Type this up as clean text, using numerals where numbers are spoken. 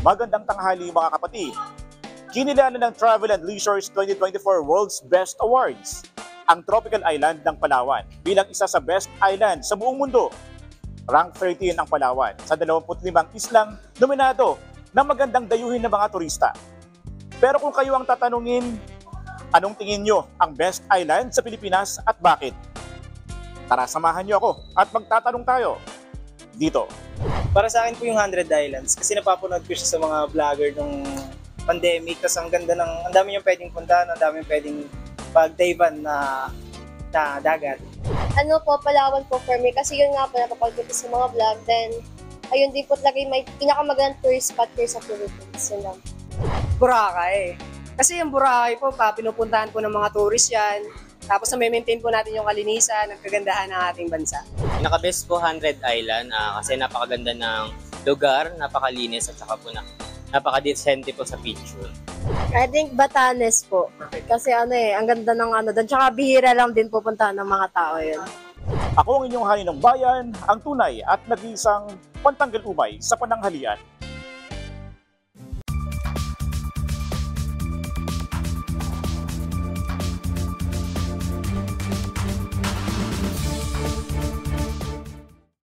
Magandang tanghali mga kapatid. Kinilala ng Travel and Leisure's 2024 World's Best Awards ang tropical island ng Palawan bilang isa sa best island sa buong mundo. Rank 13 ang Palawan sa 25 islang nominado na magandang dayuhin ng mga turista. Pero kung kayo ang tatanungin, anong tingin nyo ang best island sa Pilipinas at bakit? Tara, samahan nyo ako at magtatanong tayo dito. Para sa akin po yung 100 Islands kasi napapanood ko siya sa mga vlogger nung pandemic. Tapos ang ganda ang dami yung pwedeng puntahan, ang dami yung pwedeng pag-divean na dagat. Ano po, Palawan po for me kasi yun nga po napapagod sa mga vlog. Then, ayun din po talaga may pinakamagandang tourist spot here sa Philippines. Yun lang. Boracay. Kasi yung Boracay po, pinupuntahan po ng mga tourist yan. Tapos na-maintain po natin yung kalinisan at kagandahan ng ating bansa. Pinaka-best po 100 Island kasi napakaganda ng lugar, napakalinis at saka po napaka-decente po sa picture. I think Batanes po. Kasi ang ganda ng doon. Tsaka bihira lang din pupuntahan ng mga tao yun. Ako ang inyong hanin ng bayan, ang tunay at nag-iisang pantanggal umay sa pananghalian.